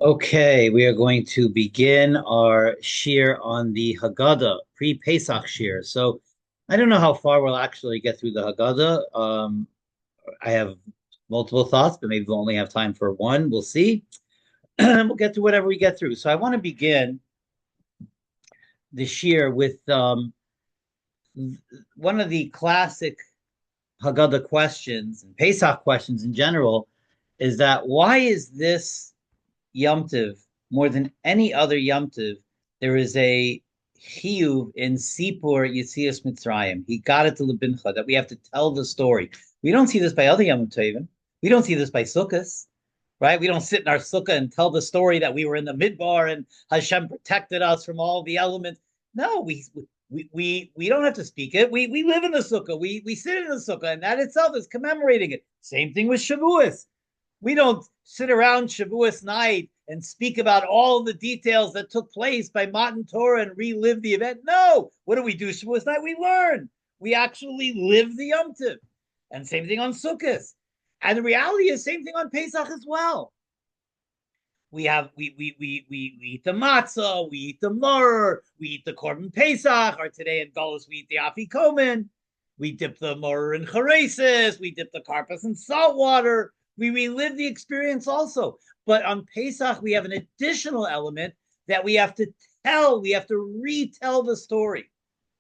Okay, we are going to begin our shiur on the Haggadah, pre-Pesach shiur. So I don't know how far we'll actually get through the Haggadah. I have multiple thoughts, but maybe we'll only have time for one. We'll see. We'll get to whatever we get through. So I want to begin the shiur with one of the classic Haggadah questions and Pesach questions in general is that why is this Yom Tov, more than any other Yom Tov, there is a chiyuv in Sipur Yetzias Mitzrayim. He got it to Lebincha that we have to tell the story. We don't see this by other Yom Tovim. We don't see this by Sukkot, right? We don't sit in our sukkah and tell the story that we were in the midbar and Hashem protected us from all the elements. No, we don't have to speak it. We live in the sukkah. We sit in the sukkah, and that itself is commemorating it. Same thing with Shavuos. We don't sit around Shavuos night and speak about all the details that took place by Matan Torah and relive the event. No, what do we do Shavuos night? We learn. We actually live the Yom Tov. And same thing on Sukkot. And the reality is same thing on Pesach as well. We eat the matzah, we eat the murr, we eat the korban Pesach, or today in Golos we eat the afikomen. We dip the murr in charesis, we dip the karpas in salt water. We relive the experience also. But on Pesach, we have an additional element that we have to tell. We have to retell the story.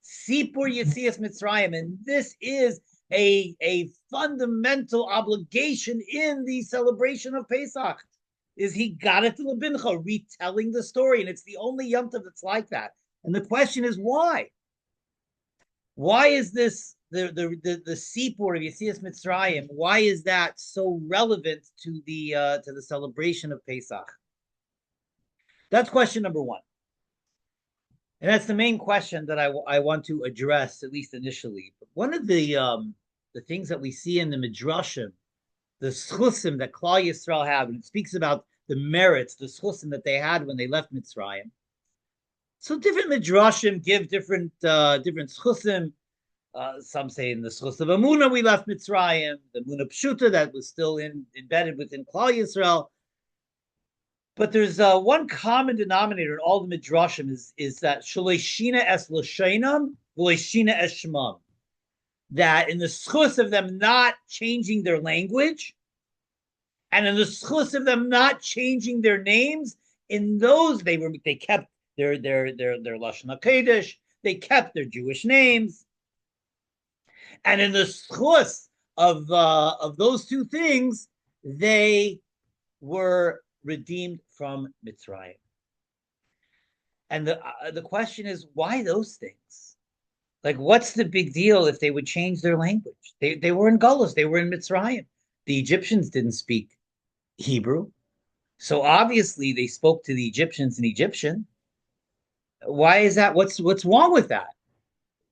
Sipur Yetzias Mitzrayim. And this is a fundamental obligation in the celebration of Pesach. Is he got it to Lebincha, retelling the story. And it's the only Yom Tov that's like that. And the question is why? Why is this the seaport of Yetzias Mitzrayim? Why is that so relevant to the celebration of Pesach? That's question number one, and that's the main question that I want to address at least initially. But one of the things that we see in the midrashim, the schusim that Klal Yisrael have, and it speaks about the merits, the schusim that they had when they left Mitzrayim. So different midrashim give different schusim. Some say in the Schus of Amuna we left Mitzrayim, the Amuna Pshuta that was still embedded within Klal Yisrael. But there's one common denominator in all the midrashim is that Shaloshina es Lashenam, V'Loshina es Shemam. That in the schus of them not changing their language, and in the schus of them not changing their names, in those they kept their Lashon HaKodesh, they kept their Jewish names. And in the schus of those two things, they were redeemed from Mitzrayim. And the question is, why those things? Like, what's the big deal if they would change their language? They were in Golos, they were in Mitzrayim. The Egyptians didn't speak Hebrew, so obviously they spoke to the Egyptians in Egyptian. Why is that? What's wrong with that?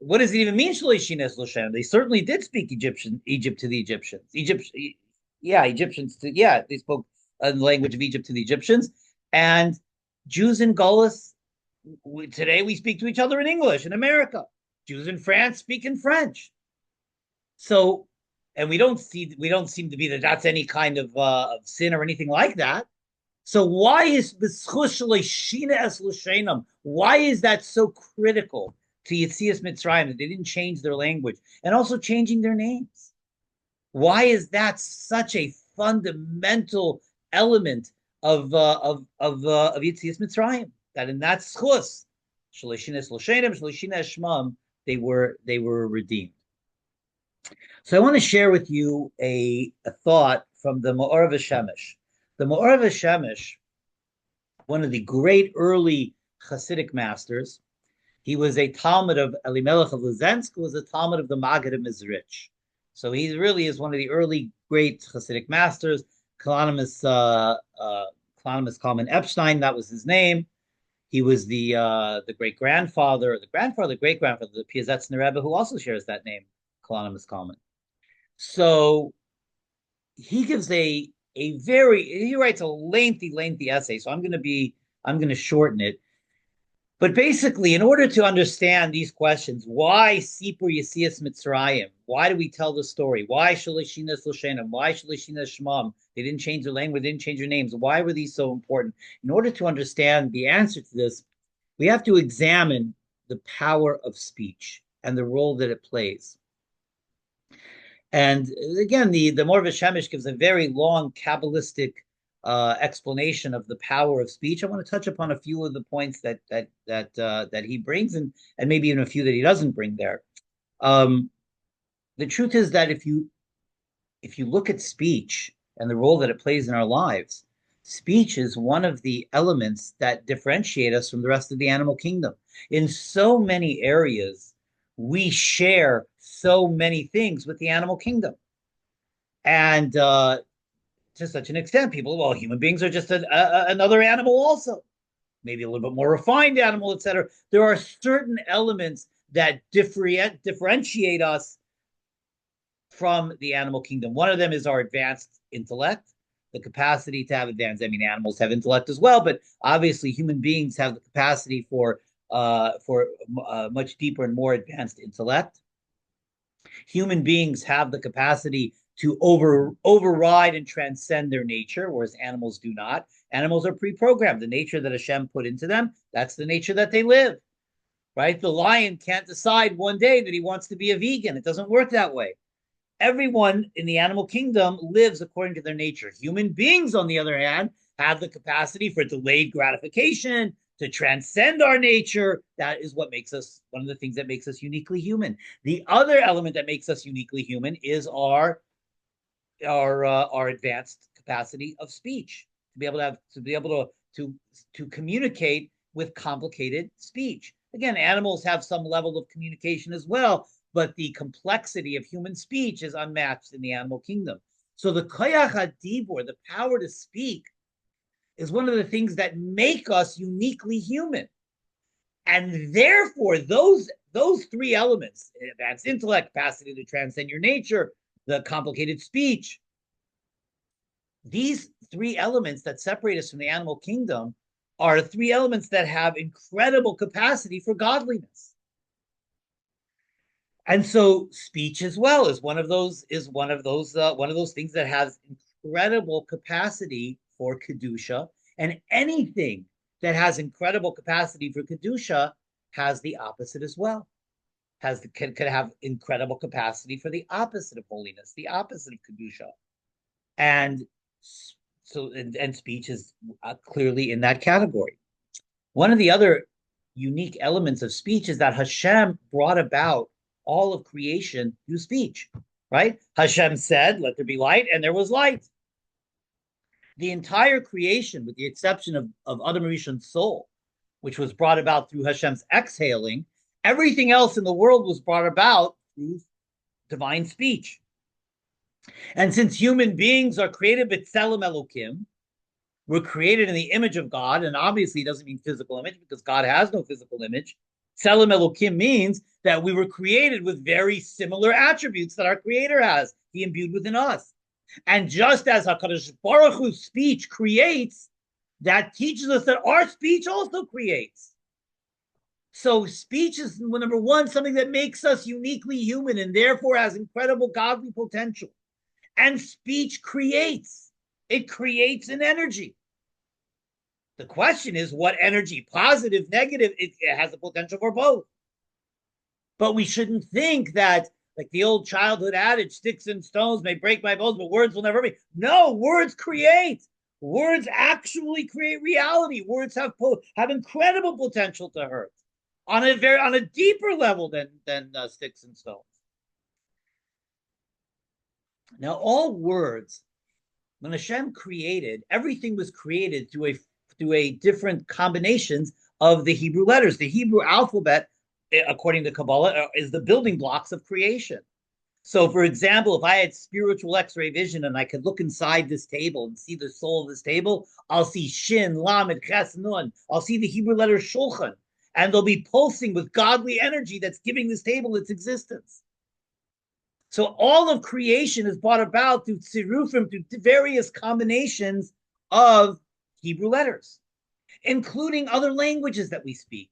What does it even mean, Shaloshines Loshem? They certainly did speak Egypt to the Egyptians. Egyptians. They spoke the language of Egypt to the Egyptians. And Jews in Golis, today we speak to each other in English in America. Jews in France speak in French. So, and we don't seem to be that's any kind of sin or anything like that. So why is why is that so critical to Yetzias Mitzrayim that they didn't change their language and also changing their names? Why is that such a fundamental element of Yetzias Mitzrayim? That in that schus, Shalishines Loshenim, Shalishines Shmam, they were redeemed. So I want to share with you a thought from the Ma'or V'Shemesh. The Ma'or V'Shemesh, one of the great early Hasidic masters, he was a Talmud of Elimelech of Lizensk, who was a Talmud of the Maggid of Mizrich. So he really is one of the early great Hasidic masters. Kalonymus Kalman Epstein, that was his name. He was the great grandfather, the great grandfather, the Piazetzner Rebbe, who also shares that name, Kalonymus Kalman. So he gives he writes a lengthy essay. So I'm going to shorten it. But basically, in order to understand these questions, why Sipur Yesias Mitzrayim? Why do we tell the story? Why Shalishina Slashenim? Why Shalishina Shmam? They didn't change their language, they didn't change their names. Why were these so important? In order to understand the answer to this, we have to examine the power of speech and the role that it plays. And again, the Moreh Shemesh gives a very long Kabbalistic explanation of the power of speech. I want to touch upon a few of the points that he brings, and maybe even a few that he doesn't bring there. The truth is that if you look at speech and the role that it plays in our lives, speech is one of the elements that differentiate us from the rest of the animal kingdom. In so many areas, we share so many things with the animal kingdom. And to such an extent, well, human beings are just another animal also, maybe a little bit more refined animal, etc. There are certain elements that differentiate us from the animal kingdom. One of them is our advanced intellect, the capacity to have advanced. I mean, animals have intellect as well, but obviously human beings have the capacity for much deeper and more advanced intellect. Human beings have the capacity to override and transcend their nature, whereas animals do not. Animals are pre-programmed. The nature that Hashem put into them, that's the nature that they live, right? The lion can't decide one day that he wants to be a vegan. It doesn't work that way. Everyone in the animal kingdom lives according to their nature. Human beings, on the other hand, have the capacity for delayed gratification, to transcend our nature. That is what makes us, one of the things that makes us uniquely human. The other element that makes us uniquely human is our advanced capacity of speech, to be able to communicate with complicated speech. Again, animals have some level of communication as well, but the complexity of human speech is unmatched in the animal kingdom. So the koyach hadibur, the power to speak, is one of the things that make us uniquely human. And therefore, those three elements, advanced intellect, capacity to transcend your nature, the complicated speech, these three elements that separate us from the animal kingdom are three elements that have incredible capacity for godliness. And so speech as well is one of those things that has incredible capacity for kedusha, and anything that has incredible capacity for kedusha has the opposite as well. Can have incredible capacity for the opposite of holiness, the opposite of kedusha, and so and speech is clearly in that category. One of the other unique elements of speech is that Hashem brought about all of creation through speech, right? Hashem said, "Let there be light," and there was light. The entire creation, with the exception of Adam Rishon's soul, which was brought about through Hashem's exhaling, everything else in the world was brought about through divine speech. And since human beings are created b'tselem Elokim, we're created in the image of God, and obviously it doesn't mean physical image because God has no physical image. Tselem Elokim means that we were created with very similar attributes that our Creator has. He imbued within us. And just as HaKadosh Baruch Hu's speech creates, that teaches us that our speech also creates. So speech is, number one, something that makes us uniquely human and therefore has incredible godly potential. And speech creates. It creates an energy. The question is what energy, positive, negative, it has the potential for both. But we shouldn't think that, like the old childhood adage, sticks and stones may break my bones, but words will never break. No, words create. Words actually create reality. Words have incredible potential to hurt on a deeper level than sticks and stones. Now, all words, when Hashem created, everything was created through a different combinations of the Hebrew letters. The Hebrew alphabet, according to Kabbalah, is the building blocks of creation. So, for example, if I had spiritual X-ray vision and I could look inside this table and see the soul of this table, I'll see Shin, Lamed, Ches, Nun. I'll see the Hebrew letter Shulchan, and they'll be pulsing with godly energy that's giving this table its existence. So all of creation is brought about through tzirufim, through various combinations of Hebrew letters, including other languages that we speak.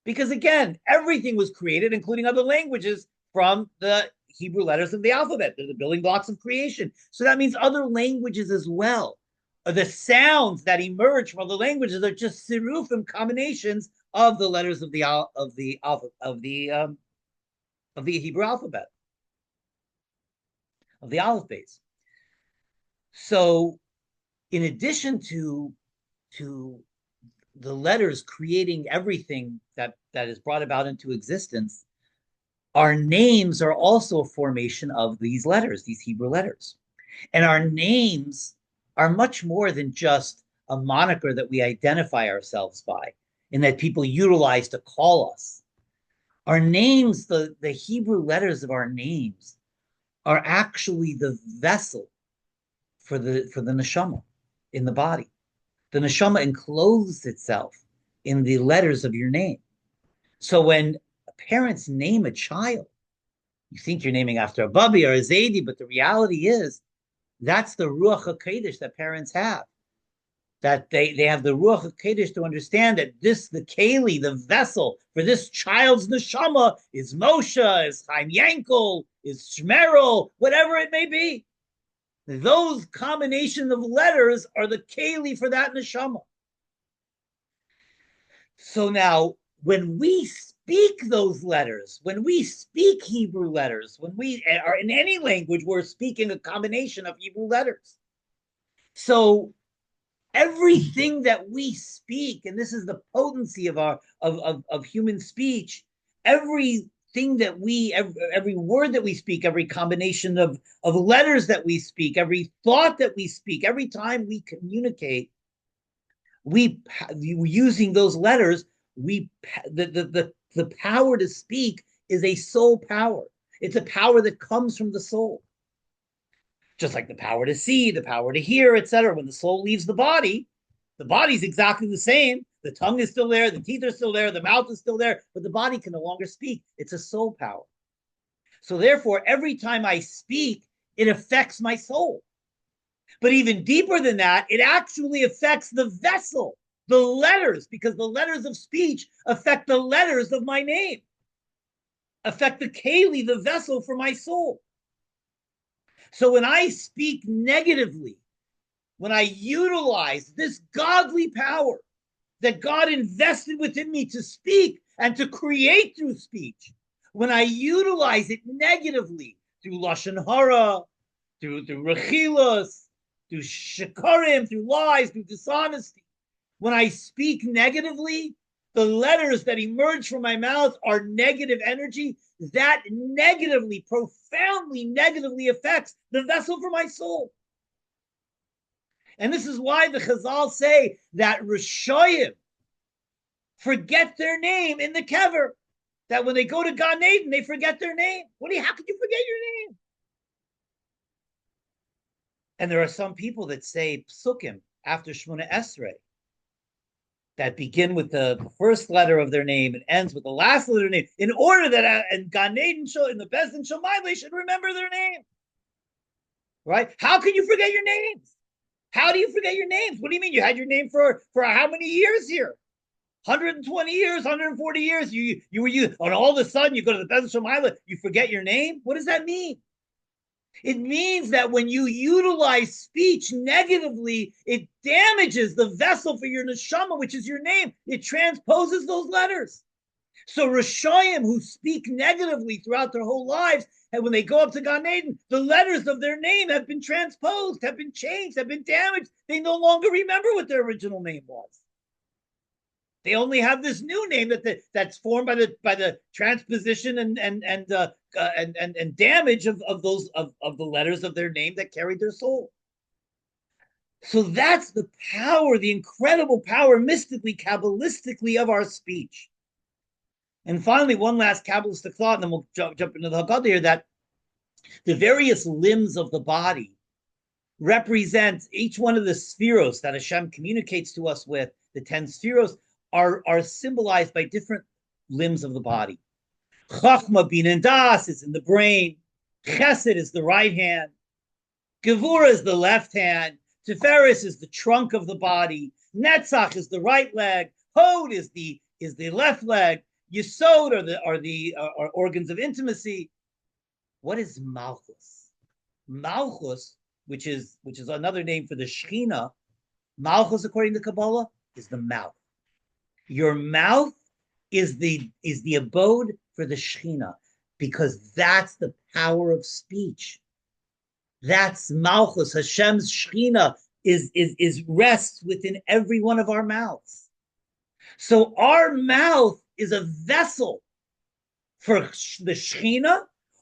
Because again, everything was created, including other languages, from the Hebrew letters of the alphabet. They're the building blocks of creation. So that means other languages as well. The sounds that emerge from other languages are just sirufim, combinations of the letters of the Hebrew alphabet, of the aleph base. So, in addition to the letters creating everything that is brought about into existence, our names are also a formation of these letters, these Hebrew letters. And our names are much more than just a moniker that we identify ourselves by and that people utilize to call us. Our names, the Hebrew letters of our names, are actually the vessel for the neshama in the body. The neshama encloses itself in the letters of your name. So when parents name a child, you think you're naming after a Bubby or a Zaidi, but the reality is that's the Ruach HaKodesh that parents have. That they have the Ruach HaKodesh to understand that the Keli, the vessel for this child's neshama is Moshe, is Chaim Yankel, is Shmerel, whatever it may be. Those combination of letters are the Keli for that neshama. So now, when we speak those letters, when we speak Hebrew letters, when we are in any language, we're speaking a combination of Hebrew letters. So everything that we speak, and this is the potency of our of human speech, everything that every word that we speak, every combination of letters that we speak, every thought that we speak, every time we communicate, we using those letters, the power to speak is a soul power. It's a power that comes from the soul. Just like the power to see, the power to hear, etc. When the soul leaves the body's exactly the same. The tongue is still there, the teeth are still there, the mouth is still there, but the body can no longer speak. It's a soul power. So therefore, every time I speak, it affects my soul. But even deeper than that, it actually affects the vessel, the letters, because the letters of speech affect the letters of my name, affect the keli, the vessel for my soul. So when I speak negatively, when I utilize this godly power that God invested within me to speak and to create through speech, when I utilize it negatively through lashon hara, through rechilos, through shikarim, through lies, through dishonesty, when I speak negatively, the letters that emerge from my mouth are negative energy. That negatively, profoundly negatively affects the vessel for my soul. And this is why the Chazal say that Rishoyim forget their name in the kever. That when they go to Gan Eden, they forget their name. How could you forget your name? And there are some people that say psukim after Shmona Esrei that begin with the first letter of their name and ends with the last letter of their name, in order that in Gan Eden, in the Beis Din Shammai, they should remember their name. Right? How can you forget your names? How do you forget your names? What do you mean? You had your name for how many years here? 120 years, 140 years. You were and all of a sudden you go to the Beis Din Shammai, you forget your name? What does that mean? It means that when you utilize speech negatively, it damages the vessel for your neshama, which is your name. It transposes those letters. So Rishoyim who speak negatively throughout their whole lives, and when they go up to Gan Eden, the letters of their name have been transposed, have been changed, have been damaged. They no longer remember what their original name was. They only have this new name that's formed by the transposition and damage of the letters of their name that carried their soul. So that's the power, the incredible power, mystically, kabbalistically, of our speech. And finally, one last kabbalistic thought, and then we'll jump into the Haggadah here, that the various limbs of the body represent each one of the spheros that Hashem communicates to us with. The 10 spheros are symbolized by different limbs of the body. Chachma, bin and das is in the brain. Chesed is the right hand. Gevura is the left hand. Tiferes is the trunk of the body. Netzach is the right leg. Hod is the left leg. yesod, or organs of intimacy. What is malchus? Malchus, which is another name for the Shekhinah. Malchus, according to Kabbalah, is the mouth. Your mouth is the abode for the Shekhinah, because that's the power of speech. That's Malchus. Hashem's Shekhinah is rests within every one of our mouths. So our mouth is a vessel for the Shekhinah,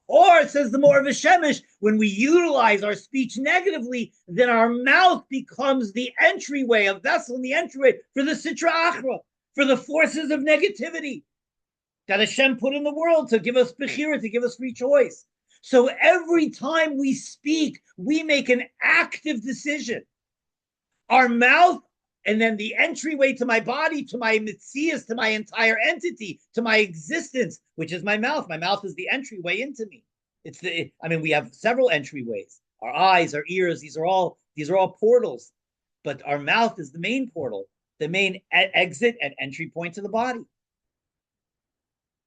or it says the more of a Shemesh, when we utilize our speech negatively, then our mouth becomes the entryway, a vessel in the entryway for the Sitra Achra, for the forces of negativity that Hashem put in the world to give us Bechira, to give us free choice. So every time we speak, we make an active decision. Our mouth, and then the entryway to my body, to my mitzias, to my entire entity, to my existence, which is my mouth. My mouth is the entryway into me. We have several entryways. Our eyes, our ears, these are all portals. But our mouth is the main portal, the main exit and entry point to the body.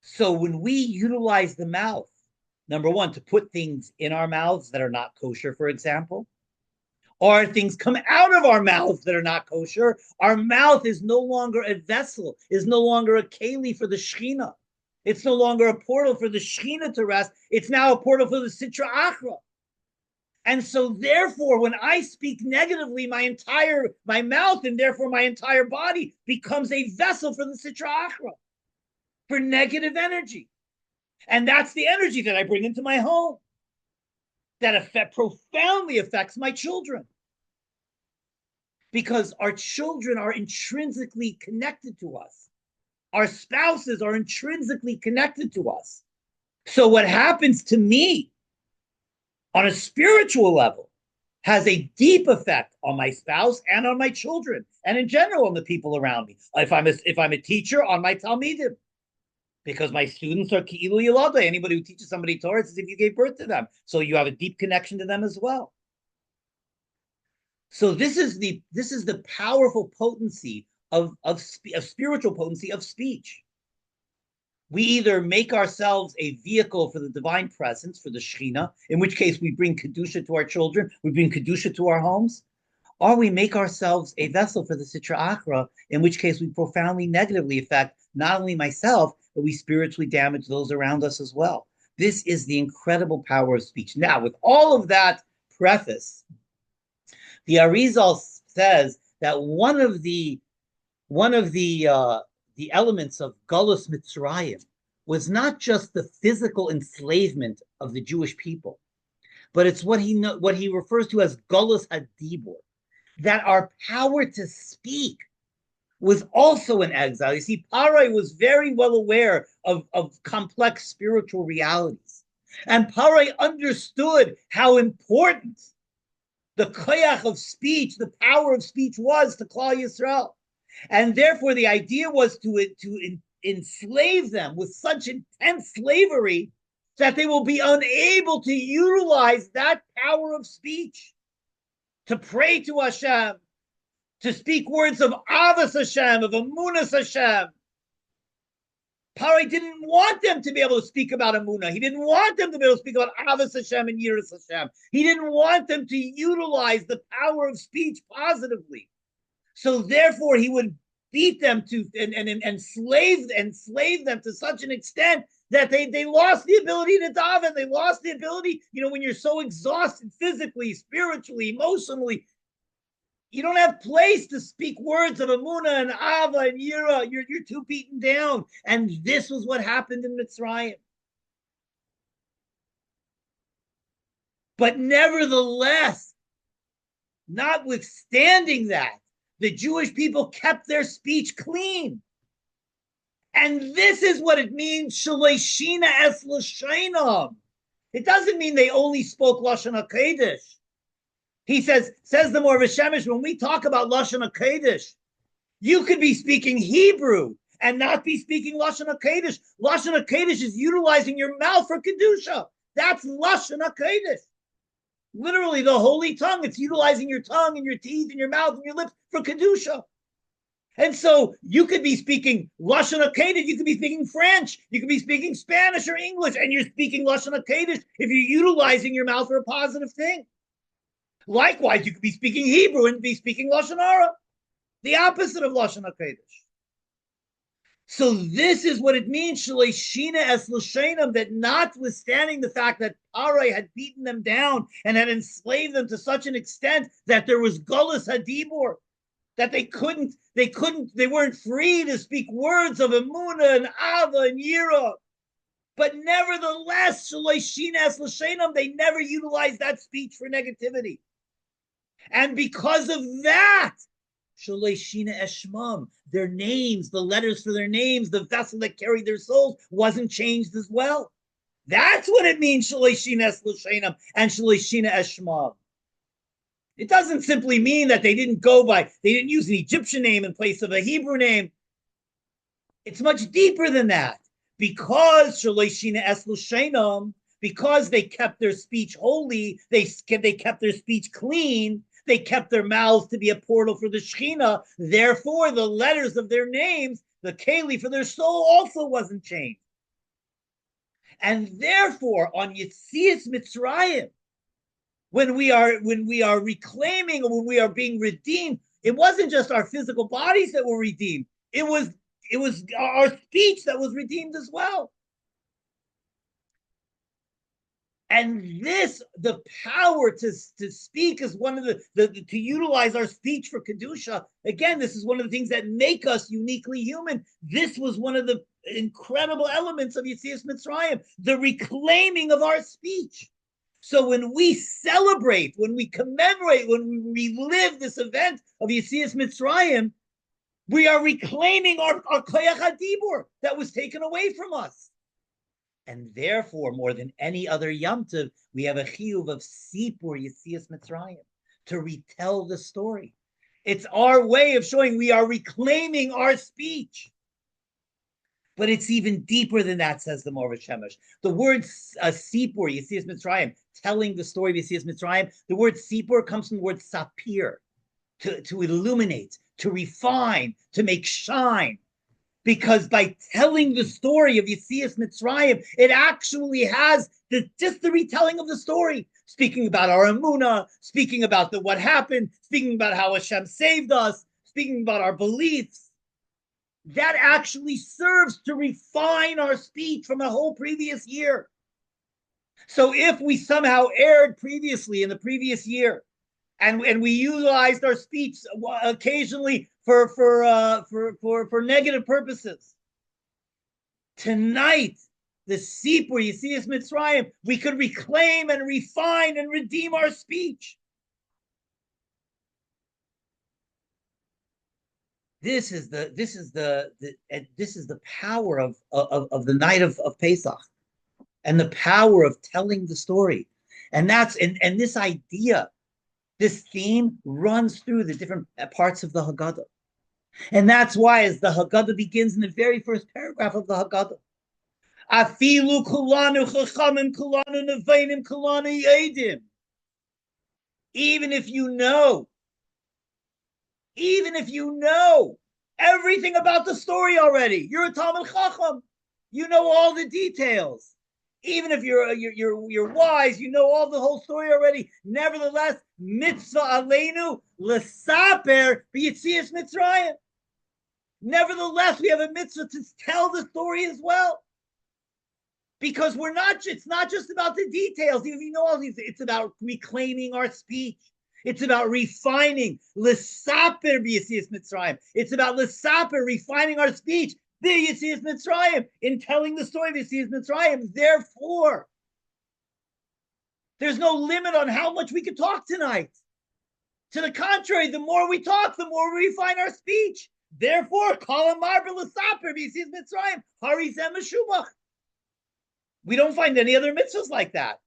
So when we utilize the mouth, number one, to put things in our mouths that are not kosher, for example, or things come out of our mouths that are not kosher, our mouth is no longer a vessel, is no longer a keli for the Shekhinah. It's no longer a portal for the Shekhinah to rest. It's now a portal for the Sitra Achra. And so therefore, when I speak negatively, my mouth and therefore my entire body becomes a vessel for the Sitra Achra, for negative energy. And that's the energy that I bring into my home, that profoundly affects my children. Because our children are intrinsically connected to us. Our spouses are intrinsically connected to us. So what happens to me on a spiritual level has a deep effect on my spouse and on my children, and in general on the people around me. If I'm a teacher, on my talmidim, because my students are ki'ilu yilada. Anybody who teaches somebody Torah, it's as if you gave birth to them. So you have a deep connection to them as well. So this is the powerful potency of spiritual potency of speech. We either make ourselves a vehicle for the divine presence, for the Shekhinah, in which case we bring Kedusha to our children, we bring Kedusha to our homes, or we make ourselves a vessel for the Sitra Achra, in which case we profoundly negatively affect not only myself, but we spiritually damage those around us as well. This is the incredible power of speech. Now, with all of that preface, the Arizal says that one of the elements of Galus Mitzrayim was not just the physical enslavement of the Jewish people, but it's what he refers to as Galus Hadibur, that our power to speak was also in exile. You see, Parai was very well aware of complex spiritual realities, and Parai understood how important the koyach of speech, the power of speech was to Klal Yisrael. And therefore, the idea was to enslave them with such intense slavery that they will be unable to utilize that power of speech to pray to Hashem, to speak words of Avos Hashem, of Emunas Hashem. Pari didn't want them to be able to speak about Emunah. He didn't want them to be able to speak about Avos Hashem and Yiras Hashem. He didn't want them to utilize the power of speech positively. So therefore, he would beat them and enslave them to such an extent that they lost the ability to daven. They lost the ability, when you're so exhausted physically, spiritually, emotionally, you don't have place to speak words of Emunah and Ava and Yira. You're too beaten down. And this was what happened in Mitzrayim. But nevertheless, notwithstanding that, the Jewish people kept their speech clean. And this is what it means, Shalashina es Lashainam. It doesn't mean they only spoke Lashon HaKodesh. He says the Mor V'Shemesh, when we talk about Lashon HaKodesh, you could be speaking Hebrew and not be speaking Lashon HaKodesh. Lashon HaKodesh is utilizing your mouth for Kedusha. That's Lashon HaKodesh. Literally, the holy tongue. It's utilizing your tongue and your teeth and your mouth and your lips for Kedusha. And so you could be speaking Lashon HaKodesh, you could be speaking French, you could be speaking Spanish or English, and you're speaking Lashon HaKodesh if you're utilizing your mouth for a positive thing. Likewise, you could be speaking Hebrew and be speaking Lashon Hara, the opposite of Lashon HaKodesh. So this is what it means, Shaleishina es l'shenim, that notwithstanding the fact that Parai had beaten them down and had enslaved them to such an extent that there was Gullus Hadibur, that they weren't free to speak words of Emunah and Ava and Yira. But nevertheless, Shaleishina es l'shenim, they never utilized that speech for negativity. And because of that, Shaleishina es shmam, their names, the letters for their names, the vessel that carried their souls wasn't changed as well. That's what it means, Shaleishina es l'shenim and Shaleishina es shmam. It doesn't simply mean that they didn't use an Egyptian name in place of a Hebrew name. It's much deeper than that. Because Shaleishina es l'shenim, because they kept their speech holy, they kept their speech clean, they kept their mouths to be a portal for the Shekhinah. Therefore, the letters of their names, the Keli for their soul, also wasn't changed. And therefore, on Yetzias Mitzrayim, when we are reclaiming, or when we are being redeemed, it wasn't just our physical bodies that were redeemed. It was our speech that was redeemed as well. And this, the power to speak, is one of to utilize our speech for Kedusha. Again, this is one of the things that make us uniquely human. This was one of the incredible elements of Yetzias Mitzrayim, the reclaiming of our speech. So when we celebrate, when we commemorate, when we relive this event of Yetzias Mitzrayim, we are reclaiming our koyach hadibur that was taken away from us. And therefore, more than any other Yom Tov, we have a chiyuv of sipur Yetzias Mitzrayim, to retell the story. It's our way of showing we are reclaiming our speech. But it's even deeper than that, says the Moreh Shemesh. The word sipur, Yetzias Mitzrayim, telling the story of Yetzias Mitzrayim, the word sipur comes from the word sapir, to illuminate, to refine, to make shine. Because by telling the story of Yetzias Mitzrayim, it actually has just the retelling of the story, speaking about our emunah, speaking about what happened, speaking about how Hashem saved us, speaking about our beliefs. That actually serves to refine our speech from a whole previous year. So if we somehow erred previously in the previous year, and we utilized our speech occasionally for negative purposes, tonight, the sipur Yetzias Mitzrayim, we could reclaim and refine and redeem our speech. This is the power of the night of Pesach, and the power of telling the story, and this idea, this theme runs through the different parts of the Haggadah, and that's why, as the Haggadah begins in the very first paragraph of the Haggadah, Afilu kulanu chachamim kulanu nevainim kulanu yedim. Even if you know everything about the story already, you're a Talmid Chacham, you know all the details. Even if you're wise, you know all the whole story already. Nevertheless, mitzvah aleinu lesaper b'Yetzias Mitzrayim. Nevertheless, we have a mitzvah to tell the story as well, because it's not just about the details. Even if you know all these, it's about reclaiming our speech. It's about refining lesaper b'Yetzias Mitzrayim. It's about lesaper, refining our speech. The Yetzias Mitzrayim, in telling the story of Yetzias Mitzrayim. Therefore, there's no limit on how much we could talk tonight. To the contrary, the more we talk, the more we refine our speech. Therefore, kol amar b'lesaper b'Yetzias Mitzrayim hari zeh meshubach. We don't find any other mitzvahs like that.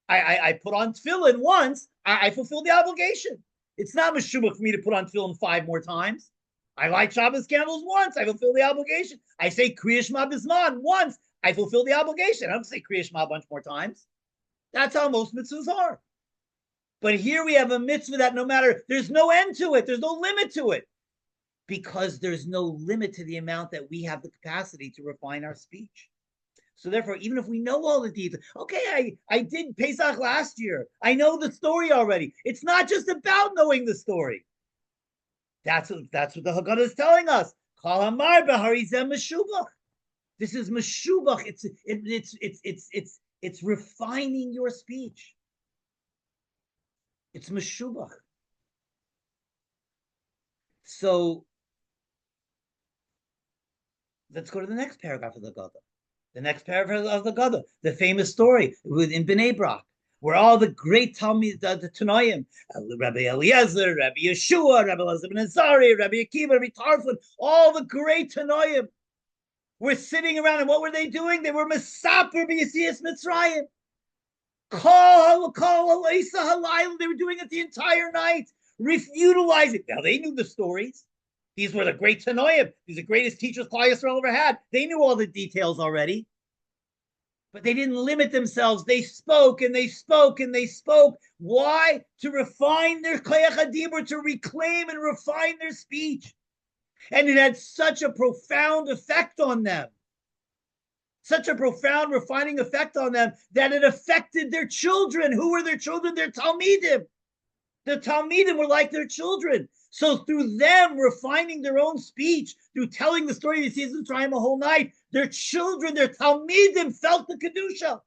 I put on tefillin once, I fulfill the obligation. It's not meshubach for me to put on tefillin 5 more times. I light Shabbos candles once, I fulfill the obligation. I say Kriya Shema Bisman once, I fulfill the obligation. I don't say Kriya Shema a bunch more times. That's how most mitzvahs are. But here we have a mitzvah that there's no end to it, there's no limit to it. because there's no limit to the amount that we have the capacity to refine our speech. So therefore, even if we know all the details, okay, I did Pesach last year. I know the story already. It's not just about knowing the story. That's what the Haggadah is telling us. Kol hamar b'harizem meshubach. This is meshubach. It's refining your speech. It's meshubach. So let's go to the next paragraph of the Haggadah. The next paragraph of the Haggadah, the famous story in Bnei Brak, where all the great Talmid, the Tanoim, Rabbi Eliezer, Rabbi Yeshua, Rabbi Elazar ben Azari, Rabbi Akiva, Rabbi Tarfon, all the great Tanoim were sitting around, and what were they doing? They were Mesaper b'Yetzias Mitzrayim. They were doing it the entire night, utilizing. Now they knew the stories. These were the great Tanoim. These are the greatest teachers Klal Yisrael ever had. They knew all the details already. But they didn't limit themselves. They spoke and they spoke and they spoke. Why? To refine their koyach hadibur, to reclaim and refine their speech. And it had such a profound effect on them. Such a profound refining effect on them that it affected their children. Who were their children? Their Talmidim. The Talmidim were like their children. So through them refining their own speech, through telling the story of Yetzias Mitzrayim a whole night, their children, their Talmidim felt the Kedusha.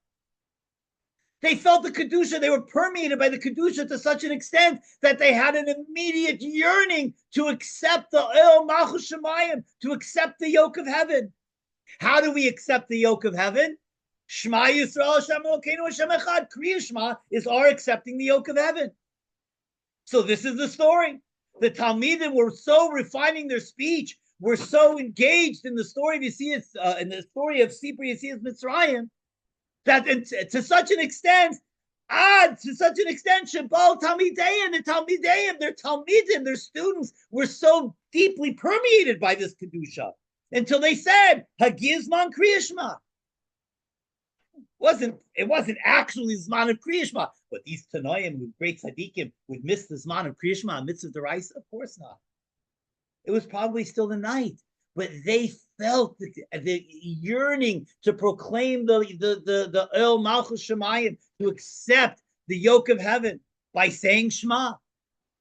They felt the Kedusha. They were permeated by the Kedusha to such an extent that they had an immediate yearning to accept the El Malchus Shemayim, to accept the yoke of heaven. How do we accept the yoke of heaven? Shema Yisrael Hashem Elokeinu Hashem Echad. Kriya Shema is our accepting the yoke of heaven. So this is the story. The Talmidim were so refining their speech, were so engaged in the story of Yetzias, in the story of Sipur Yetzias Mitzrayim, that to such an extent, Shabal Talmideim, their Talmidim, their students were so deeply permeated by this Kedusha until they said, Hagizman Kriya Shema. It wasn't actually the Zman of Kriya Shema, but these Tanoim with great tzaddikim would miss the Zman of Kriya Shema, mitzvah deraisa? Of course not. It was probably still the night, but they felt the yearning to proclaim the El Malchus Shemayim, to accept the yoke of heaven by saying Shema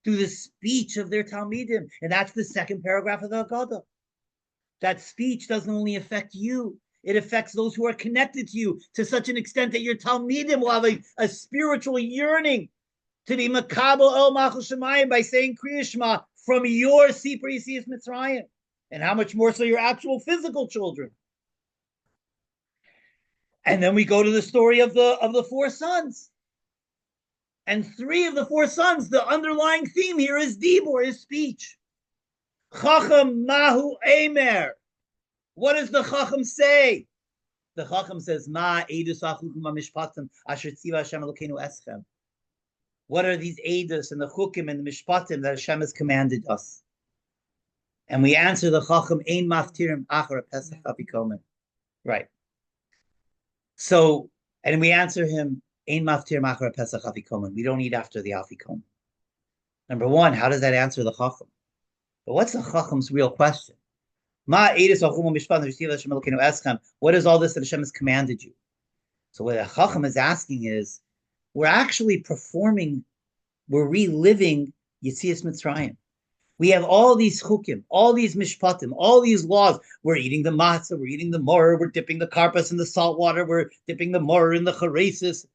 through the speech of their Talmidim. And that's the second paragraph of the Haggadah. That speech doesn't only affect you, it affects those who are connected to you to such an extent that your Talmidim will have a spiritual yearning to be Makabel El Malchus Shemayim by saying Kriya Shema from your Sipur Yetzias Mitzrayim. And how much more so your actual physical children. And then we go to the story of the four sons. And three of the four sons, the underlying theme here is Dibur, is speech. Chacham Mahu Emer. What does the Chacham say? The Chacham says, Ma Eidus Achukum Mishpatim Asher Tziva Hashem Elokeinu Eschem. What are these Eidus and the Chukim and the Mishpatim that Hashem has commanded us? And we answer the Chacham, Ein Maftirim Achar Pesach Afikomen. Right. So, and we answer him, Ein Maftirim Achar Pesach Afikomen. We don't eat after the Afikomen. Number one, how does that answer the Chacham? But what's the Chacham's real question? What is all this that Hashem has commanded you? So what the Chacham is asking is, we're actually we're reliving Yetzias Mitzrayim. We have all these chukim, all these mishpatim, all these laws. We're eating the matzah, we're eating the moror, we're dipping the karpas in the salt water, we're dipping the moror in the charesis.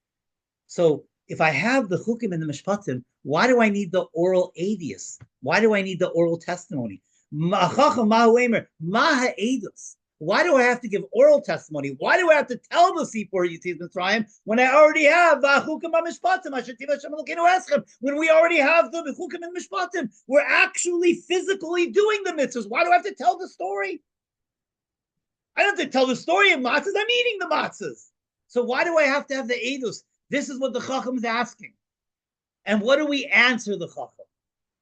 So if I have the chukim and the mishpatim, why do I need the oral adius? Why do I need the oral testimony? Why do I have to give oral testimony? Why do I have to tell the Sipur Yetzias Mitzrayim when I already have when we already have the Chukim and Mishpatim? We're actually physically doing the mitzvahs. Why do I have to tell the story? I don't have to tell the story of matzahs. I'm eating the matzahs. So why do I have to have the edus? This is what the Chacham is asking. And what do we answer the Chacham?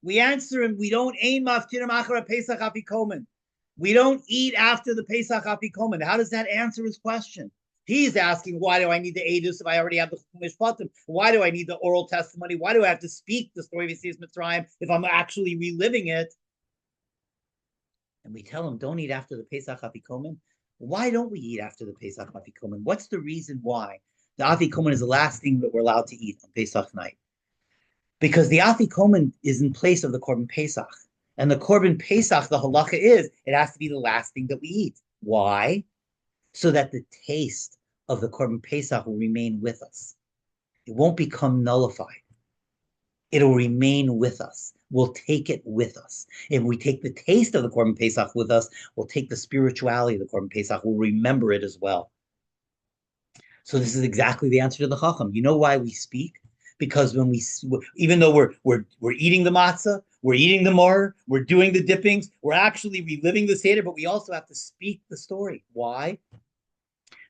We answer him, we don't ein maftirim achar Pesach afikomen. We don't eat after the Pesach afikomen. How does that answer his question? He's asking, why do I need the edus if I already have the mishpatim? Why do I need the oral testimony? Why do I have to speak the story of Yetzias Mitzrayim if I'm actually reliving it? and we tell them, don't eat after the Pesach Afikomen. Why don't we eat after the Pesach Afikomen? What's the reason why the Afikomen is the last thing that we're allowed to eat on Pesach night? Because the Afikomen is in place of the Korban Pesach. And the Korban Pesach, the halacha is, it has to be the last thing that we eat. Why? So that the taste of the Korban Pesach will remain with us. It won't become nullified. It'll remain with us. We'll take it with us. If we take the taste of the Korban Pesach with us, we'll take the spirituality of the Korban Pesach. We'll remember it as well. So this is exactly the answer to the Chacham. You know why we speak? Because when we, even though we're eating the matzah, we're eating the mar, we're doing the dippings, we're actually reliving the Seder, but we also have to speak the story. Why?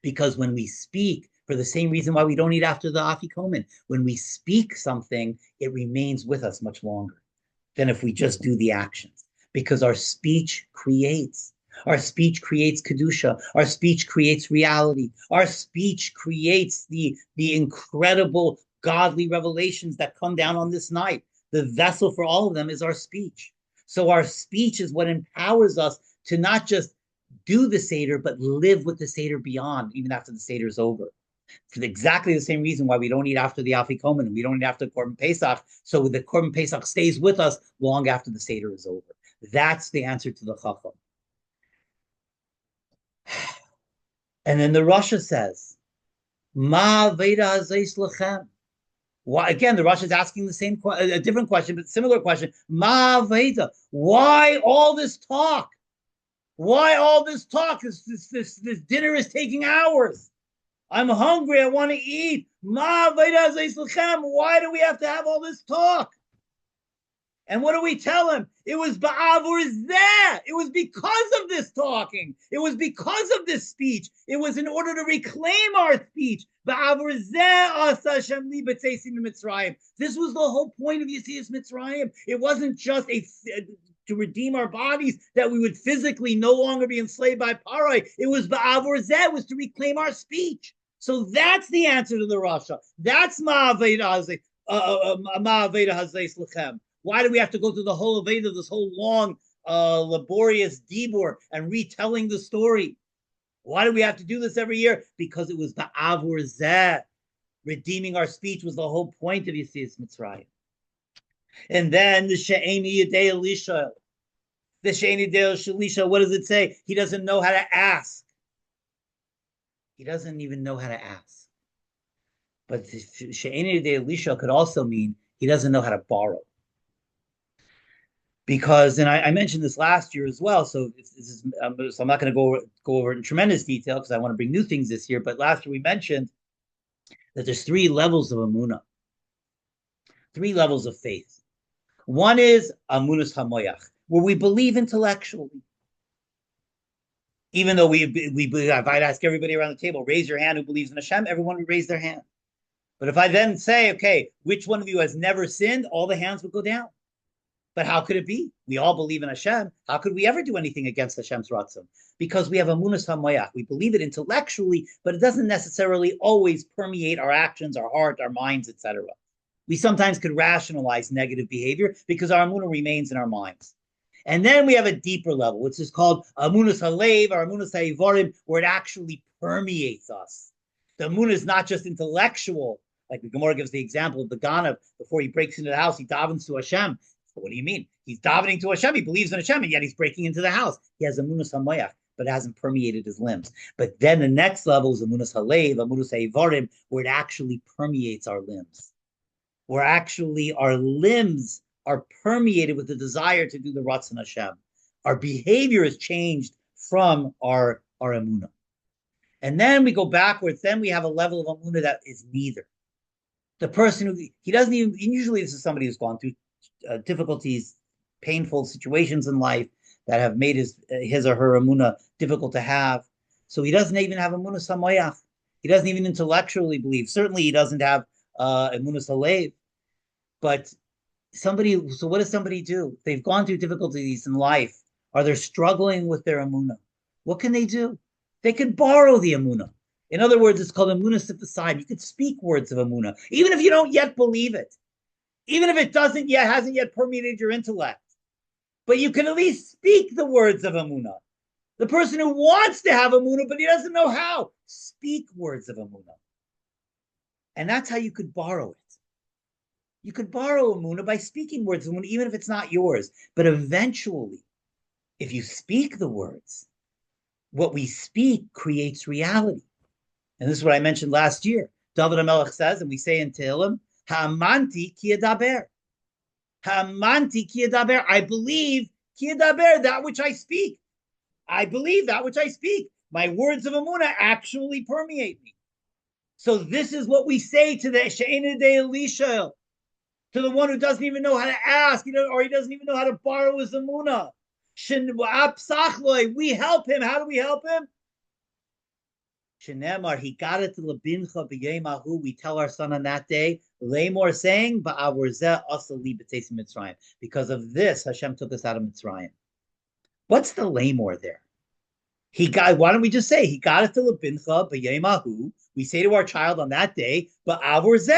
Because when we speak, for the same reason why we don't eat after the Afikomen, when we speak something, it remains with us much longer than if we just do the actions. Because our speech creates. Our speech creates Kedusha. Our speech creates reality. Our speech creates the incredible godly revelations that come down on this night. The vessel for all of them is our speech. So our speech is what empowers us to not just do the Seder, but live with the Seder beyond, even after the Seder is over. For exactly the same reason why we don't eat after the Afikomen and we don't eat after Korban Pesach, so the Korban Pesach stays with us long after the Seder is over. That's the answer to the Chacham. And then the Rasha says, Ma Veda Hazeis Lechem. Why, again, the Rasha is asking the same, a different question, but similar question. Ma Veda. Why all this talk? Why all this talk? This dinner is taking hours. I'm hungry. I want to eat. Ma Veda Hazeis Lechem. Why do we have to have all this talk? And what do we tell him? It was ba'avur zeh. It was because of this talking. It was because of this speech. It was in order to reclaim our speech. Ba'avur zeh asa Hashem li b'tzeisim Mitzrayim. This was the whole point of Yetzias Mitzrayim. It wasn't just to redeem our bodies, that we would physically no longer be enslaved by Parai. It was ba'avur zeh. It was to reclaim our speech. So that's the answer to the Rasha. That's ma'aveda hazeis lechem. Why do we have to go through the whole Aveda, this whole long, laborious dibur and retelling the story? Why do we have to do this every year? Because it was the Avur Zeh. Redeeming our speech was the whole point of Yetzias Mitzrayim. And then the She'eni Yedei Elisha. The She'eni Yedei Elisha, what does it say? He doesn't know how to ask. He doesn't even know how to ask. But She'eni Yedei Elisha could also mean he doesn't know how to borrow. Because, and I mentioned this last year as well, so I'm not going to go over it in tremendous detail because I want to bring new things this year. But last year we mentioned that there's 3 levels of Amunah, 3 levels of faith. One is Amunus Hamoyach, where we believe intellectually. Even though we believe, if I'd ask everybody around the table, raise your hand who believes in Hashem, everyone would raise their hand. But if I then say, okay, which one of you has never sinned, all the hands would go down. But how could it be? We all believe in Hashem. How could we ever do anything against Hashem's ratzon? Because we have Amunus Hamoyach. We believe it intellectually, but it doesn't necessarily always permeate our actions, our heart, our minds, etc. We sometimes could rationalize negative behavior because our Amunah remains in our minds. And then we have a deeper level, which is called Amunus Halev or Amunus Ha'ivorim, where it actually permeates us. The Amunah is not just intellectual. Like the Gemara gives the example of the Ganav, before he breaks into the house, he davens to Hashem. What do you mean? He's davening to Hashem. He believes in Hashem, and yet he's breaking into the house. He has Amunus Hamoyach, but it hasn't permeated his limbs. But then the next level is Amunus Halev, Amunus Ha'ivorim, where it actually permeates our limbs. Where actually our limbs are permeated with the desire to do the Ratzon Hashem. Our behavior is changed from our Amunah. And then we go backwards. Then we have a level of Amunah that is neither. The person who, he doesn't even, usually this is somebody who's gone through difficulties, painful situations in life that have made his or her Amunah difficult to have. So he doesn't even have Amunah Samoyach. He doesn't even intellectually believe. Certainly he doesn't have Amunah Halev. But so what does somebody do? They've gone through difficulties in life. Are they struggling with their Amunah? What can they do? They can borrow the Amunah. In other words, it's called Amunah Sifasai. You could speak words of Amunah, even if you don't yet believe it. Even if it hasn't yet permeated your intellect. but you can at least speak the words of Amunah. The person who wants to have Amunah, but he doesn't know how, speak words of Amunah. And that's how you could borrow it. You could borrow Amunah by speaking words of Amunah, even if it's not yours. But eventually, if you speak the words, what we speak creates reality. And this is what I mentioned last year. David HaMelech says, and we say in Tehillim, Ha'amanti ki adaber. Ha'amanti ki adaber. I believe ki adaber, that which I speak. I believe that which I speak. My words of Amunah actually permeate me. So this is what we say to the She'ena de Elisha, to the one who doesn't even know how to ask, or he doesn't even know how to borrow his Amunah. We help him. How do we help him? Shenemar, he got it to Labincha b'yemahu. We tell our son on that day, Lamor saying, because of this, Hashem took us out of Mitzrayim. What's the Lamor there? Why don't we just say, he got it to Labincha b'yemahu. We say to our child on that day, because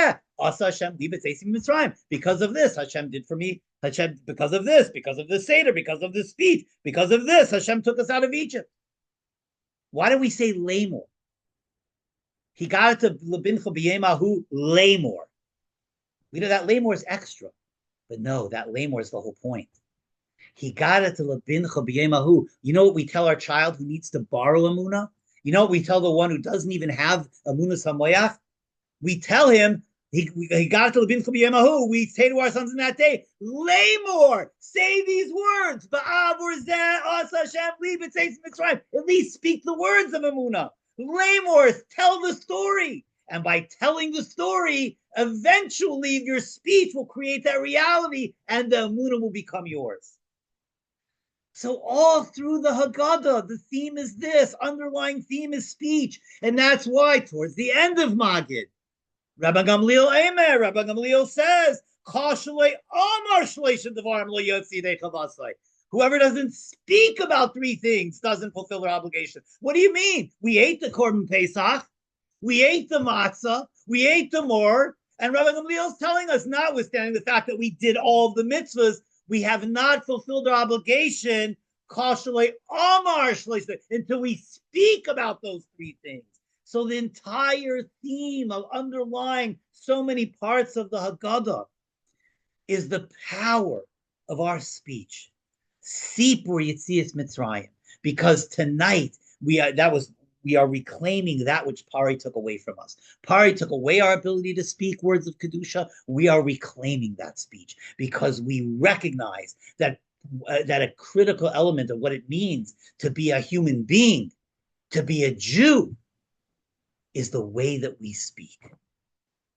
of this, Hashem did for me. Hashem, because of this Seder, because of this speech, because of this, Hashem took us out of Egypt. Why do we say Lamor? He got it to Labincha b'yemahu Lamor. We know that Lamor is extra, but no, that Lamor is the whole point. He got it to Labincha b'yemahu. You know what we tell our child who needs to borrow Amunah? You know what we tell the one who doesn't even have Amunah Samoyach? We tell him, he got it to Labincha b'yemahu. We say to our sons in that day, Lamor, say these words. At least speak the words of Amunah. Lamor, tell the story. And by telling the story, eventually your speech will create that reality and the Amunah will become yours. So all through the Haggadah, the theme is this, underlying theme is speech. And that's why towards the end of Magid, Rabbi Gamliel says, whoever doesn't speak about three things doesn't fulfill their obligation. What do you mean? We ate the Korban Pesach, we ate the matzah, we ate the mor, and Rabbi Gamliel is telling us, notwithstanding the fact that we did all of the mitzvahs, we have not fulfilled our obligation until we speak about those three things. So the entire theme of underlying so many parts of the Haggadah is the power of our speech. Sipur Yetzias Mitzrayim. Because tonight we are reclaiming that which Pari took away from us. Pari took away our ability to speak words of Kedusha. We are reclaiming that speech because we recognize that a critical element of what it means to be a human being, to be a Jew, is the way that we speak.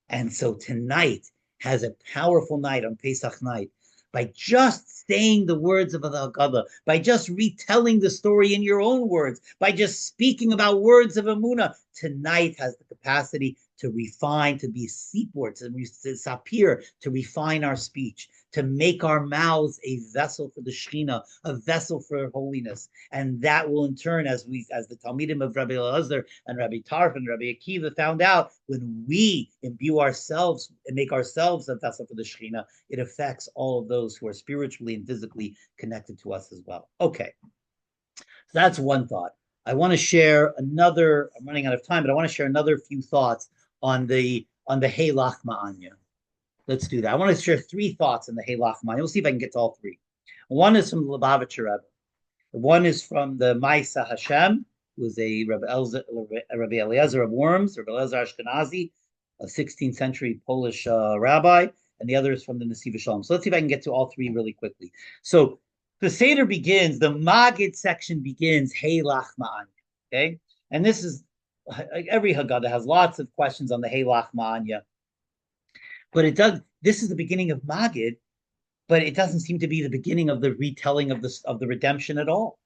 And so tonight has a powerful night on Pesach night. By just saying the words of the Haggadah, by just retelling the story in your own words, by just speaking about words of Amunah, tonight has the capacity to refine, to be sipur, to sapir, to refine our speech, to make our mouths a vessel for the Shekhinah, a vessel for holiness. And that will in turn, as the Talmidim of Rabbi Elazar and Rabbi Tarf and Rabbi Akiva found out, when we imbue ourselves and make ourselves a vessel for the Shekhinah, it affects all of those who are spiritually and physically connected to us as well. Okay, so that's one thought. I want to share another, I'm running out of time, but I want to share another few thoughts on the Heilach Ma'anya. Let's do that. I want to share three thoughts in the Heilach Ma'anya. We'll see if I can get to all three. One is from the Lubavitcher Rebbe. One is from the Maisa Hashem, who was a Rabbi Eliezer of Worms, Rabbi Eliezer Ashkenazi, a 16th century Polish rabbi, and the other is from the Nesiv Shalom. So let's see if I can get to all three really quickly. So the Seder begins, the Magid section begins, Heilach Ma'anya, okay? And this is, every Haggadah has lots of questions on the Heilach Ma'anya. But this is the beginning of Magid, but it doesn't seem to be the beginning of the retelling of the redemption at all.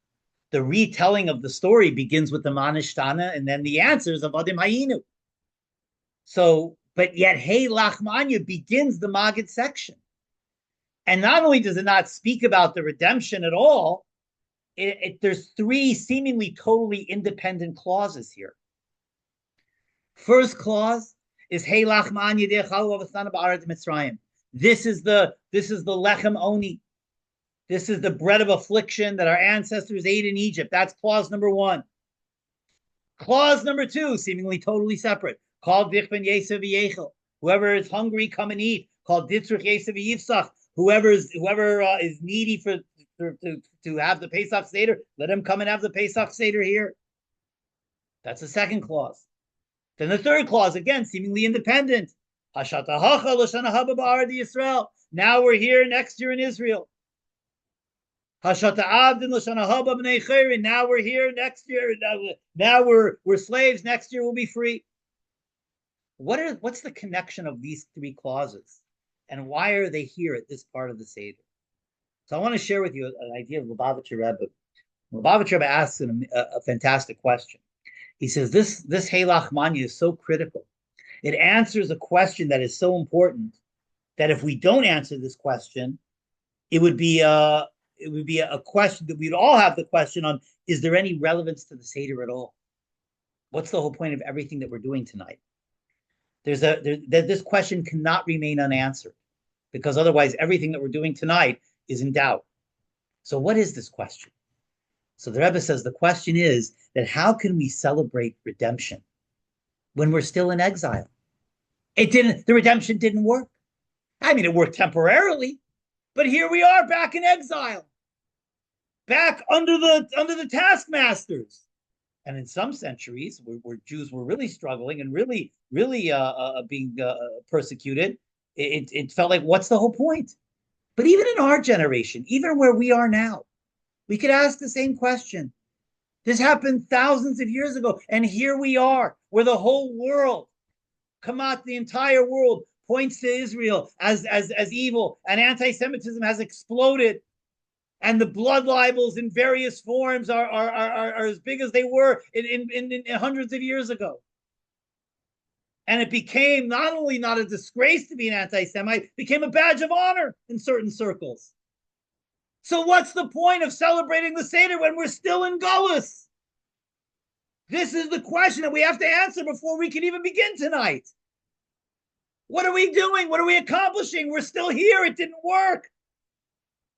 The retelling of the story begins with the Manishtana and then the answers of Adim Hayinu. So, but yet Heilach Ma'anya begins the Magid section. And not only does it not speak about the redemption at all, there's three seemingly totally independent clauses here. First clause is Heilach Ma'anya de'chalu avasana ba'aretz Mitzrayim. This is the lechem oni. This is the bread of affliction that our ancestors ate in Egypt. That's clause number one. Clause number two, seemingly totally separate. Called Dichben Yesav Yechel. Whoever is hungry, come and eat. Called Ditzrich Yesav Yifsach. Whoever is needy to have the Pesach Seder, let him come and have the Pesach Seder here. That's the second clause. Then the third clause, again, seemingly independent. Hashatahacha l'shana haba ba'arad Yisrael. Now we're here next year in Israel. Hashata Abdin l'shana haba b'nei chayrin. Now we're here next year. Now we're slaves. Next year we'll be free. What's the connection of these three clauses, and why are they here at this part of the Seder? So I want to share with you an idea of Lubavitcher Rebbe. Lubavitcher Rebbe asks a fantastic question. He says this Heilach Manya is so critical. It answers a question that is so important that if we don't answer this question, it would be a question that we'd all have the question on: is there any relevance to the Seder at all? What's the whole point of everything that we're doing tonight? This question cannot remain unanswered, because otherwise everything that we're doing tonight is in doubt. So what is this question? So the Rebbe says the question is that how can we celebrate redemption when we're still in exile? The redemption didn't work. I mean, it worked temporarily, but here we are back in exile, back under the taskmasters. And in some centuries, where Jews were really struggling and really being persecuted, it felt like, what's the whole point? But even in our generation, even where we are now, we could ask the same question. This happened thousands of years ago, and here we are, where the whole world, the entire world, points to Israel as evil, and anti-Semitism has exploded, and the blood libels in various forms are as big as they were in hundreds of years ago. And it became not only not a disgrace to be an anti-Semite, it became a badge of honor in certain circles. So what's the point of celebrating the Seder when we're still in Golus? This is the question that we have to answer before we can even begin tonight. What are we doing? What are we accomplishing? We're still here. It didn't work.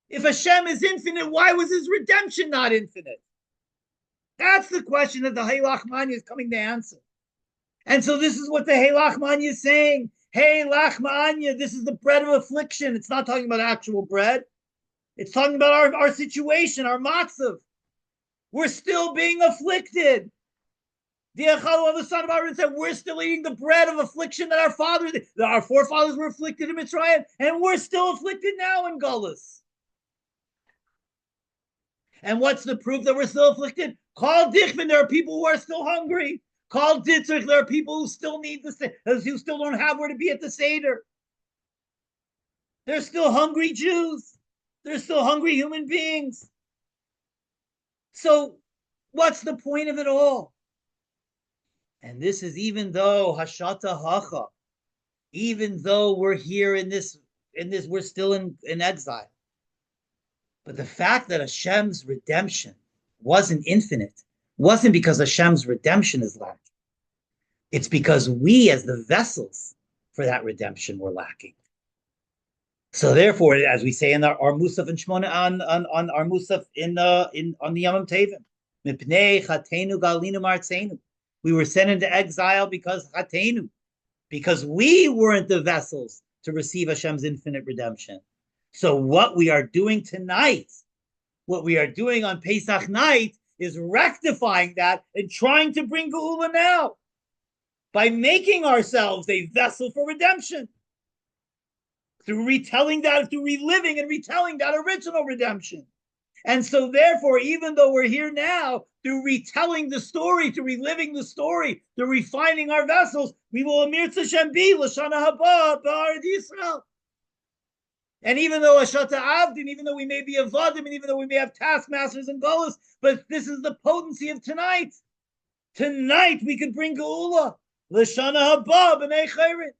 If Hashem is infinite, why was his redemption not infinite? That's the question that the Heilach Manya is coming to answer. And so this is what the Heilach Manya is saying. Heilach Manya, this is the bread of affliction. It's not talking about actual bread. It's talking about our situation, our matzav. We're still being afflicted. The son of Aaron said, we're still eating the bread of affliction that our forefathers were afflicted in Mitzrayim, and we're still afflicted now in Golus. And what's the proof that we're still afflicted? Call Dichman, there are people who are still hungry. Call Ditzrich, there are people who still need who still don't have where to be at the Seder. They're still hungry Jews. They're still hungry human beings. So what's the point of it all? And this is even though Hashata Hacha, even though we're here in this, we're still in exile. But the fact that Hashem's redemption wasn't infinite wasn't because Hashem's redemption is lacking. It's because we, as the vessels for that redemption, were lacking. So therefore, as we say in our Musaf and Shmona on our Musaf on the Yom Tevim, Mipnei Chatenu Galinu Martzenu, we were sent into exile because Chatenu, because we weren't the vessels to receive Hashem's infinite redemption. So what we are doing tonight, what we are doing on Pesach night, is rectifying that and trying to bring Geula now by making ourselves a vessel for redemption. Through reliving and retelling that original redemption. And so therefore, even though we're here now, through retelling the story, through reliving the story, through refining our vessels, we will Amir Tzashem be L'shana haba b'Arad Yisrael. And even though Ashata Avdin, even though we may be Avadim, and even though we may have taskmasters and Golas, but this is the potency of tonight. Tonight we could bring Geula. L'shana haba b'nei chayrin.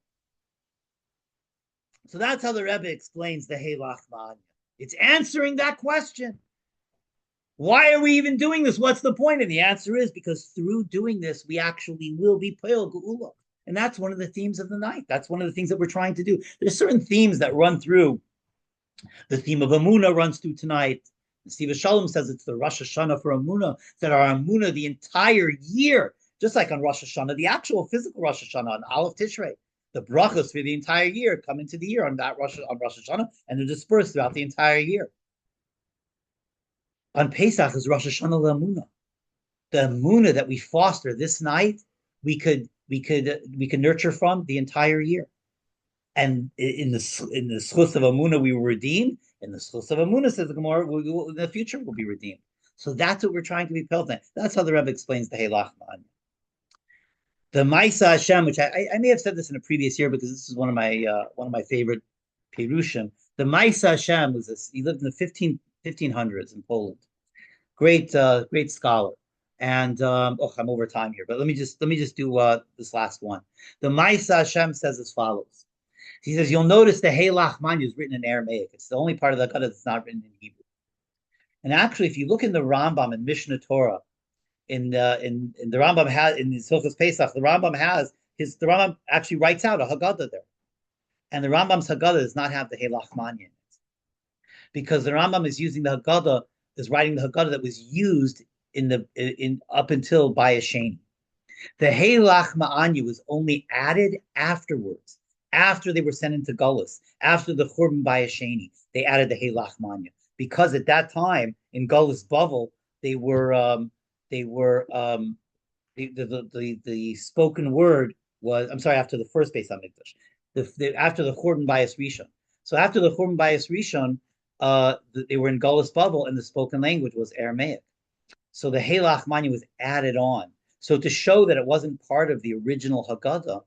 So that's how the Rebbe explains the Heilach Manya. It's answering that question. Why are we even doing this? What's the point? And the answer is because through doing this, we actually will be Peil Geula. And that's one of the themes of the night. That's one of the things that we're trying to do. There's certain themes that run through The theme of Amunah runs through tonight. Steve Shalom says it's the Rosh Hashanah for Amunah, that our Amunah the entire year, just like on Rosh Hashanah, the actual physical Rosh Hashanah on Aleph Tishrei, the brachos for the entire year come into the year on Rosh Hashanah, and they're dispersed throughout the entire year. On Pesach is Rosh Hashanah L'Amunah. The Amunah that we foster this night, we could nurture from the entire year. And in the schus of Amunah, we were redeemed. In the schus of Amunah, says the Gemara, in the future we'll be redeemed. So that's what we're trying to be built in. That's how the Rebbe explains the Heilach Ma'anya. The Maisa Hashem, which I may have said this in a previous year because this is one of my favorite Perushim. The Maisa Hashem was this. He lived in the 1500s in Poland. Great scholar. And I'm over time here, but let me just do this last one. The Maisa Hashem says as follows. He says, you'll notice the Heilach Manya is written in Aramaic. It's the only part of the Haggadah that's not written in Hebrew. And actually, if you look in the Rambam in Mishnah Torah, in the Rambam has in the Hilchos Pesach, the Rambam actually writes out a Haggadah there, and the Rambam's Haggadah does not have the Heilach Manya in it, because the Rambam is using the Haggadah, is writing the Haggadah that was used in up until Bayesheni. The Heilach Ma'anya was only added afterwards, after they were sent into Gullus, after the Churban Bayesheni, they added the Heilach Manya, because at that time in Gullus Bavel the spoken word was, I'm sorry, after the first Beis Hamikdash, after the Churban Bayis Rishon. So after the Churban Bayis Rishon, they were in Gullus Bavel, and the spoken language was Aramaic. So the Heilach Manya was added on. So to show that it wasn't part of the original Haggadah,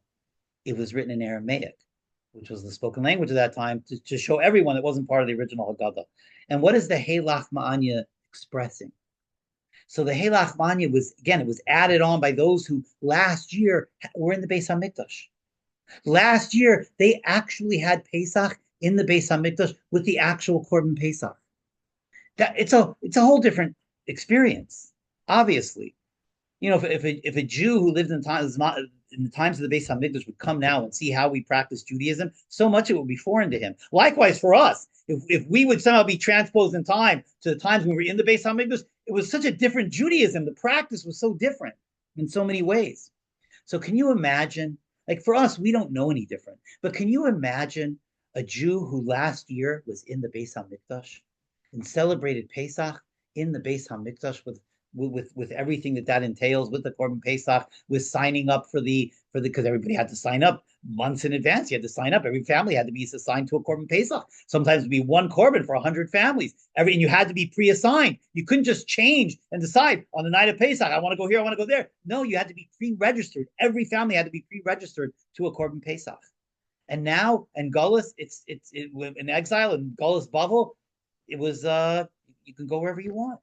it was written in Aramaic, which was the spoken language at that time, to show everyone it wasn't part of the original Haggadah. And what is the Heilach Ma'anya expressing? So the Heilach Manya was, again, it was added on by those who last year were in the Beis Hamikdash. Last year, they actually had Pesach in the Beis Hamikdash with the actual Korban Pesach. It's a whole different experience, obviously. You know, if a Jew who lived in the times of the Beis Hamikdash would come now and see how we practice Judaism, so much it would be foreign to him. Likewise for us, if we would somehow be transposed in time to the times when we were in the Beis Hamikdash, it was such a different Judaism. The practice was so different in so many ways. So can you imagine, like for us, we don't know any different, but can you imagine a Jew who last year was in the Beis Hamikdash and celebrated Pesach in the Beis Hamikdash with everything that entails, with the Korban Pesach, with signing up for the because everybody had to sign up months in advance. You had to sign up. Every family had to be assigned to a Korban Pesach. Sometimes it'd be one Korban for 100 families. And you had to be pre-assigned. You couldn't just change and decide on the night of Pesach, I want to go here, I want to go there. No, you had to be pre-registered. Every family had to be pre-registered to a Korban Pesach. And now in Gullus, it's in exile in Gullus Bavel, it was you can go wherever you want.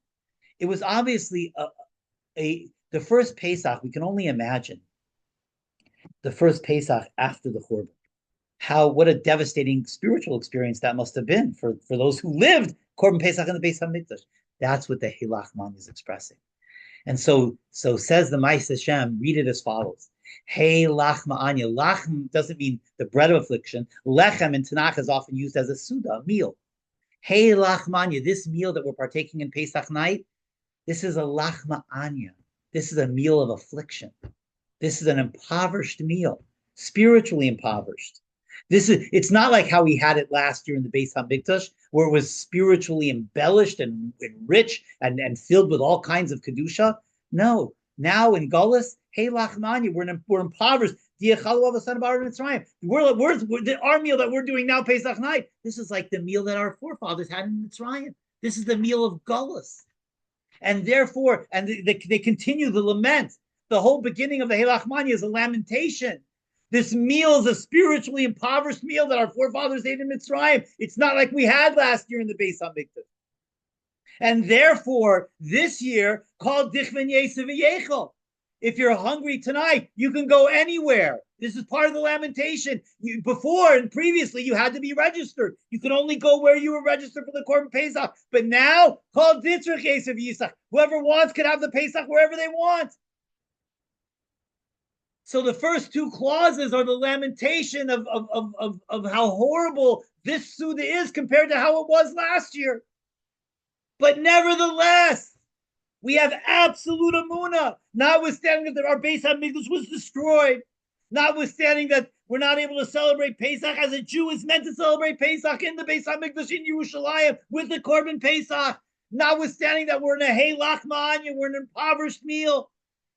It was obviously the first Pesach. We can only imagine the first Pesach after the Churban. What a devastating spiritual experience that must have been for those who lived Korban Pesach in the Beis Hamikdash. That's what the Heilach Manya is expressing. And so says the Ma'is Hashem, read it as follows. Heilach Ma'anya. Lachem doesn't mean the bread of affliction. Lechem in Tanakh is often used as a suda, a meal. Heilach Manya, this meal that we're partaking in Pesach night, this is a lachma anya. This is a meal of affliction. This is an impoverished meal, spiritually impoverished. It's not like how we had it last year in the Beis Hamikdash, where it was spiritually embellished and rich and filled with all kinds of kedusha. No, now in Gullus, Heilach Manya, we're impoverished. Our meal that we're doing now, Pesach night, this is like the meal that our forefathers had in Mitzrayim. This is the meal of Gullus. And therefore, they continue the lament. The whole beginning of the Heilach Manya is a lamentation. This meal is a spiritually impoverished meal that our forefathers ate in Mitzrayim. It's not like we had last year in the Beis Hamikdash. And therefore, this year, called Dichven Yesav Yechel. If you're hungry tonight, you can go anywhere. This is part of the lamentation. Before and previously, you had to be registered. You could only go where you were registered for the Korban Pesach. But now, called Ditzrich Esav Yisach. Whoever wants could have the Pesach wherever they want. So the first two clauses are the lamentation of how horrible this Suda is compared to how it was last year. But nevertheless, we have absolute Amunah, notwithstanding that our Beis HaMikdash was destroyed, notwithstanding that we're not able to celebrate Pesach as a Jew is meant to celebrate Pesach in the Beis HaMikdash in Yerushalayim with the Korban Pesach, notwithstanding that we're in a Heilach Ma'anya, we're in an impoverished meal.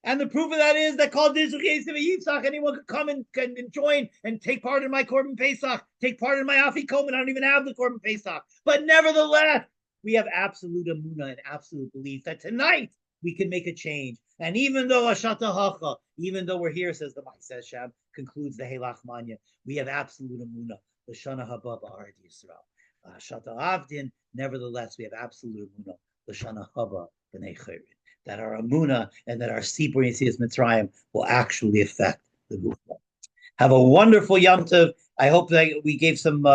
And the proof of that is that called Yitzchak, anyone could come and join and take part in my Korban Pesach, take part in my Afi Komen. I don't even have the Korban Pesach. But nevertheless, we have absolute Amunah and absolute belief that tonight we can make a change. And even though Ashata Hacha, even though we're here, says the Ma'aseh Shem, concludes the Heilach Manya, we have absolute Amunah. L'shana haba ba'aret Yisrael. Ashata Avdin, nevertheless, we have absolute Amunah. L'shana haba b'nei Chayrin. That our Amunah and that our Sipur Yetzias Mitzrayim will actually affect the movement. Have a wonderful Yom Tov. I hope that we gave some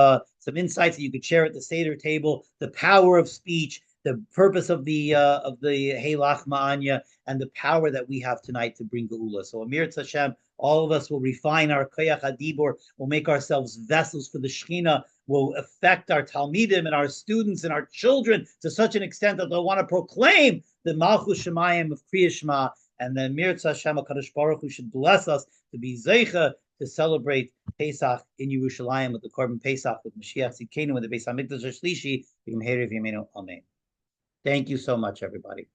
insights that you could share at the Seder table, the power of speech, the purpose of the Heilach Ma'anya, and the power that we have tonight to bring Geula. So Amir Tzashem, all of us will refine our Koyach HaDibur, will make ourselves vessels for the Shekhinah, will affect our Talmidim and our students and our children to such an extent that they'll want to proclaim the Malchus Shemayim of Kriya Shema, and then Amir Tzashem HaKadosh Baruch Hu should bless us to be Zeicha to celebrate Pesach in Yerushalayim with the Korban Pesach, with Mashiach Tzidkenu, with the Beis HaMikdash Shlishi, Amen. Thank you so much, everybody.